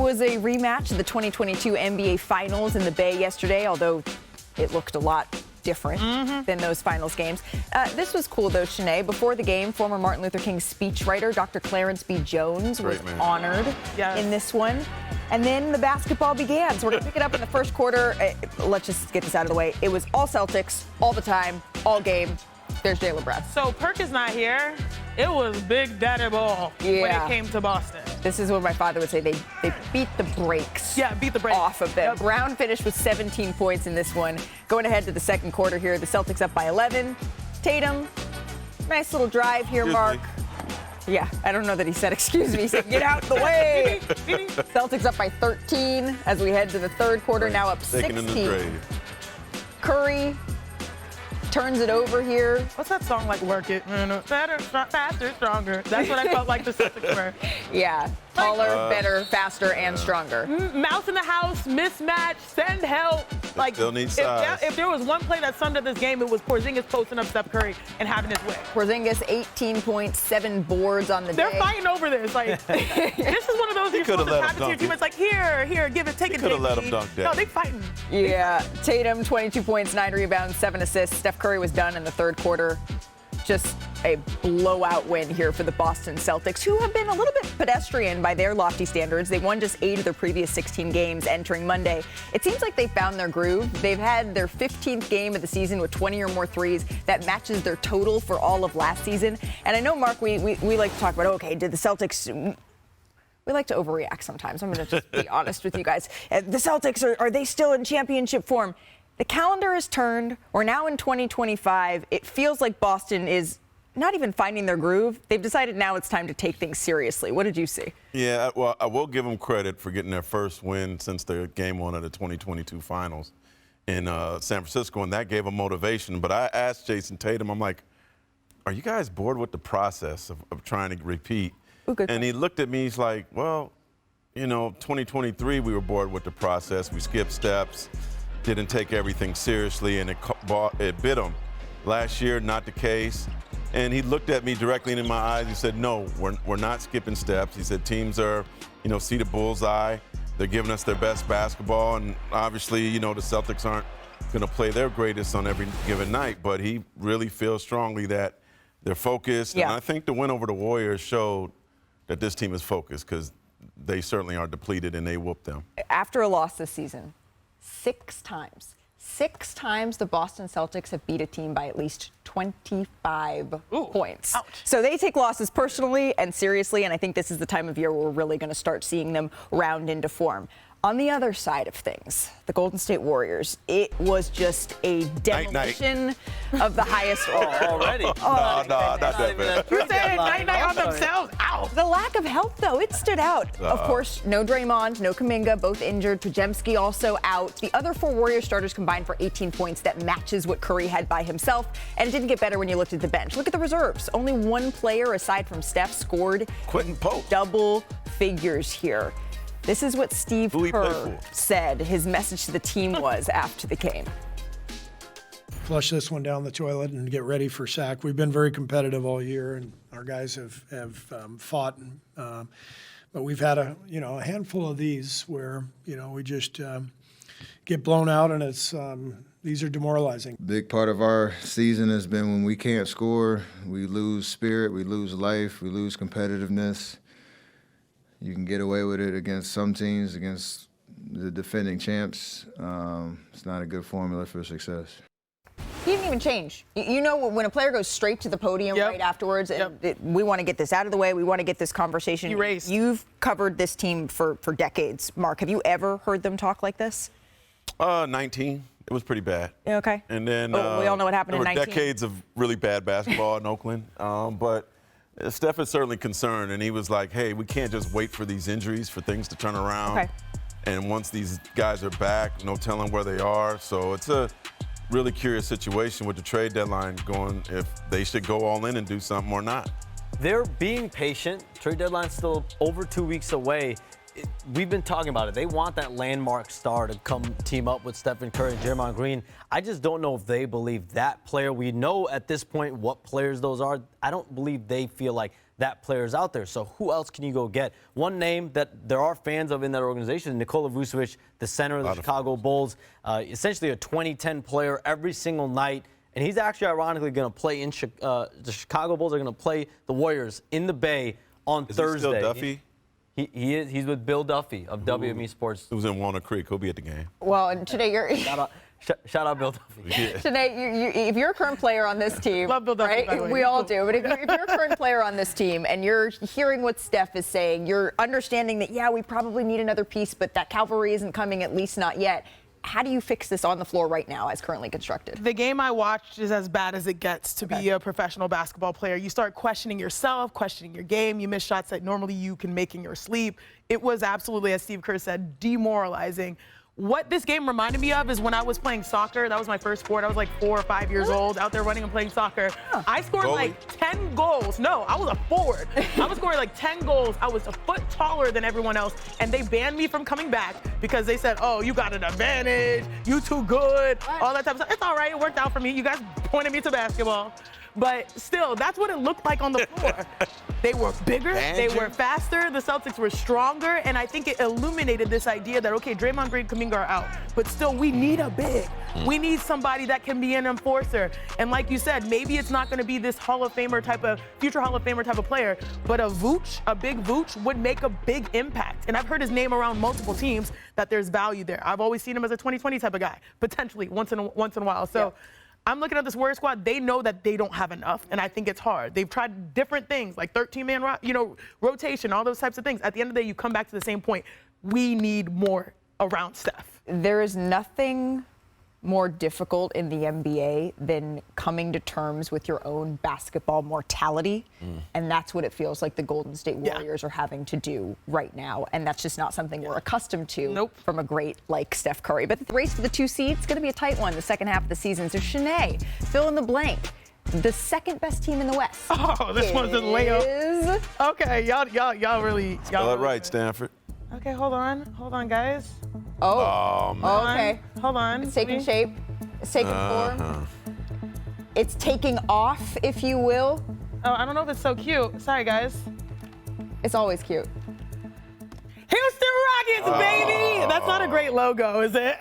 was a rematch of the 2022 NBA Finals in the Bay yesterday, although it looked a lot different than those finals games. This was cool, though, Shanae. Before the game, former Martin Luther King speechwriter Dr. Clarence B. Jones was honored in this one. And then the basketball began. So we're going to pick it up in the first quarter. Let's just get this out of the way. It was all Celtics, all the time, all game. There's Jaylen Brown. So Perk is not here. It was Big Daddy Ball when it came to Boston. This is what my father would say. They beat the brakes. Yeah, beat the brakes off of them. Yep. Brown finished with 17 points in this one. Going ahead to the second quarter here, the Celtics up by 11. Tatum, nice little drive here, Mark. Yeah, I don't know that he said excuse me. He said, get out of the way. Celtics up by 13 as we head to the third quarter, now up 16. Curry turns it over here. What's that song like? Work it. Better, faster, stronger. That's what I felt like the Celtics were. Yeah. Taller, better, faster, and stronger. Mouse in the house, mismatch, send help. Like, still need size. If there was one play that summed up this game, it was Porzingis posting up Steph Curry and having his way. Porzingis, 18 points, 7 boards on the day. They're fighting over this. Like, this is one of those you're supposed to have to your team. It's like, here, give it, take it. Could have let him dunk that. No, they fighting. Yeah. Tatum, 22 points, 9 rebounds, 7 assists. Steph Curry was done in the third quarter. Just a blowout win here for the Boston Celtics, who have been a little bit pedestrian by their lofty standards. They won just 8 of their previous 16 games entering Monday. It seems like they found their groove. They've had their 15th game of the season with 20 or more threes. That matches their total for all of last season. And I know, Mark, we like to talk about, okay, did the Celtics... We like to overreact sometimes. I'm going to just be honest with you guys. The Celtics, are they still in championship form? The calendar has turned. We're now in 2025. It feels like Boston is not even finding their groove. They've decided now it's time to take things seriously. What did you see? Yeah, well, I will give them credit for getting their first win since their game 1 of the 2022 finals in San Francisco, and that gave them motivation. But I asked Jason Tatum, I'm like, are you guys bored with the process of trying to repeat? And he looked at me, he's like, well, 2023 we were bored with the process. We skipped steps, didn't take everything seriously, and it bit him. Last year, not the case. And he looked at me directly in my eyes. He said, no, we're not skipping steps. He said, teams are, see the bullseye. They're giving us their best basketball. And obviously, the Celtics aren't going to play their greatest on every given night. But he really feels strongly that they're focused. Yeah. And I think the win over the Warriors showed that this team is focused because they certainly are depleted and they whooped them. After a loss this season, 6 times. 6 times the Boston Celtics have beat a team by at least 25 points. Ouch. So they take losses personally and seriously, and I think this is the time of year where we're really going to start seeing them round into form. On the other side of things, the Golden State Warriors, it was just a demolition of the highest already. No, not that bad. You're saying night-night on themselves? Ow. The lack of health, though, it stood out. Of course, no Draymond, no Kuminga, both injured. Podziemski also out. The other 4 Warriors starters combined for 18 points. That matches what Curry had by himself. And it didn't get better when you looked at the bench. Look at the reserves. Only 1 player, aside from Steph, scored double figures here. This is what Steve Kerr said his message to the team was after the game. Flush this one down the toilet and get ready for sack. We've been very competitive all year, and our guys have fought. But we've had a handful of these where we just get blown out, and it's these are demoralizing. Big part of our season has been when we can't score, we lose spirit, we lose life, we lose competitiveness. You can get away with it against some teams, against the defending champs. It's not a good formula for success. He didn't even change. When a player goes straight to the podium right afterwards, we want to get this out of the way. We want to get this conversation. Erased. You've covered this team for decades, Mark. Have you ever heard them talk like this? 19. It was pretty bad. Yeah, okay. And then we all know what happened in 19. There were decades of really bad basketball in Oakland. But Steph is certainly concerned, and he was like, hey, we can't just wait for these injuries for things to turn around. Okay. And once these guys are back, no telling where they are. So it's a really curious situation with the trade deadline going, if they should go all in and do something or not. They're being patient. Trade deadline's still over 2 weeks away. We've been talking about it. They want that landmark star to come team up with Stephen Curry and Draymond Green. I just don't know if they believe that player. We know at this point what players those are. I don't believe they feel like that player is out there. So who else can you go get? One name that there are fans of in that organization is Nikola Vucevic, the center of the Chicago Bulls, essentially a 2010 player every single night. And he's actually ironically going to play in the Chicago Bulls are going to play the Warriors in the Bay on Thursday. Is he still Duffy? He is. He's with Bill Duffy of WME Sports. Who's in Walnut Creek? He'll be at the game. Well, and today you're. Shout out Bill Duffy. Yeah. Today, if you're a current player on this team, Love Bill Duffy, right? by the way. We all do. But if you're a current player on this team and you're hearing what Steph is saying, you're understanding that, yeah, we probably need another piece, but that cavalry isn't coming, at least not yet. How do you fix this on the floor right now as currently constructed? The game I watched is as bad as it gets to be a professional basketball player. You start questioning yourself, questioning your game. You miss shots that normally you can make in your sleep. It was absolutely, as Steve Kerr said, demoralizing. What this game reminded me of is when I was playing soccer. That was my first sport. I was like 4 or 5 years old out there running and playing soccer. I scored like 10 goals. No, I was a forward. I was scoring like 10 goals. I was a foot taller than everyone else, and they banned me from coming back because they said, oh, you got an advantage, you too good, all that type of stuff. It's all right. It worked out for me. You guys pointed me to basketball. But still, that's what it looked like on the floor. They were bigger, they were faster, the Celtics were stronger, and I think it illuminated this idea that, okay, Draymond Green, Kuminga are out, but still we need a big. We need somebody that can be an enforcer. And like you said, maybe it's not going to be this Hall of Famer type of, future Hall of Famer type of player, but a Vooch, a big Vooch would make a big impact. And I've heard his name around multiple teams that there's value there. I've always seen him as a 2020 type of guy, potentially once in a while. So. Yeah. I'm looking at this Warrior squad. They know that they don't have enough, and I think it's hard. They've tried different things, like 13-man, rotation, all those types of things. At the end of the day, you come back to the same point. We need more around Steph. There is nothing more difficult in the NBA than coming to terms with your own basketball mortality, and that's what it feels like the Golden State Warriors are having to do right now, and that's just not something we're accustomed to from a great like Steph Curry. But the race for the 2 seeds is going to be a tight one the second half of the season. So Shanae, fill in the blank. The second best team in the West. Oh, this one's a layup. Okay, y'all really. Spell it right, Stanford. Okay, hold on, guys. Oh man. Okay. Hold on. It's taking shape. It's taking form. It's taking off, if you will. Oh, I don't know if it's so cute. Sorry, guys. It's always cute. Houston Rockets, baby! That's not a great logo, is it?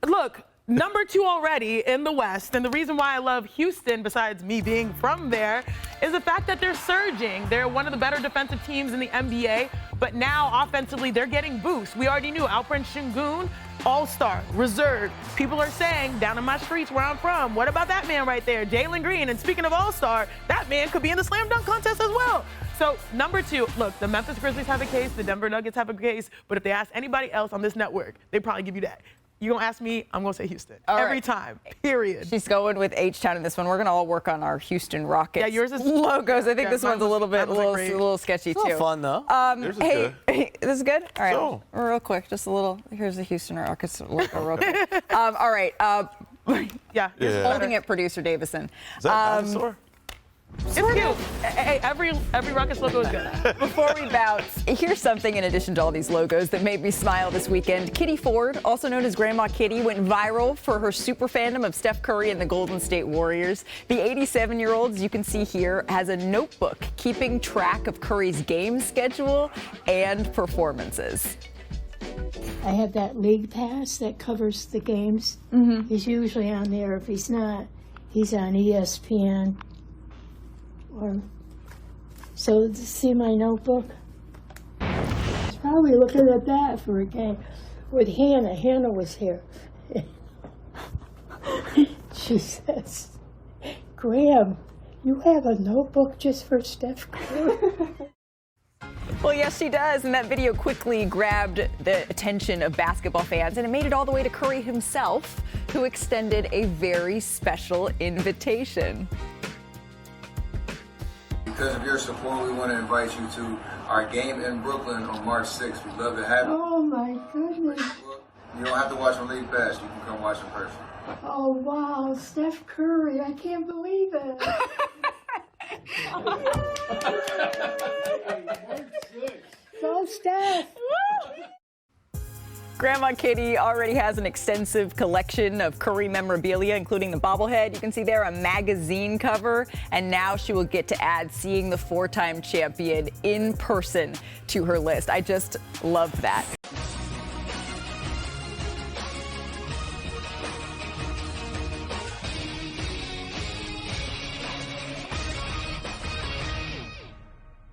Look, number 2 already in the West, and the reason why I love Houston, besides me being from there, is the fact that they're surging. They're one of the better defensive teams in the NBA, but now offensively they're getting boosts. We already knew Alperen Sengun, all-star, reserve. People are saying down in my streets where I'm from, what about that man right there, Jalen Green? And speaking of all-star, that man could be in the slam dunk contest as well. So number 2, look, the Memphis Grizzlies have a case, the Denver Nuggets have a case, but if they ask anybody else on this network, they probably give you that. You're going to ask me, I'm going to say Houston. Every time, period. She's going with H-Town in this one. We're going to all work on our Houston Rockets yours is, logos. I think this one's a little sketchy, too. It's fun, though. Hey, this is good? All right. Real quick, just a little. Here's the Houston Rockets logo real quick. All right. Holding it, producer Davison. Is that dinosaur? It's cute. Hey, every Rockets logo is good. Before we bounce, here's something in addition to all these logos that made me smile this weekend. Kitty Ford, also known as Grandma Kitty, went viral for her super fandom of Steph Curry and the Golden State Warriors. The 87-year-old, as you can see here, has a notebook keeping track of Curry's game schedule and performances. I have that league pass that covers the games. He's usually on there. If he's not, he's on ESPN. So to see my notebook, he's probably looking at that for a game with Hannah. Hannah was here. She says, Graham, you have a notebook just for Steph Curry? Well, yes, she does. And that video quickly grabbed the attention of basketball fans, and it made it all the way to Curry himself, who extended a very special invitation. Because of your support, we want to invite you to our game in Brooklyn on March 6th. We'd love to have you. Oh, my goodness. You don't have to watch on League Pass. You can come watch in person. Oh, wow. Steph Curry. I can't believe it. Go, Steph. Grandma Kitty already has an extensive collection of Curry memorabilia, including the bobblehead. You can see there a magazine cover, and now she will get to add seeing the 4-time champion in person to her list. I just love that.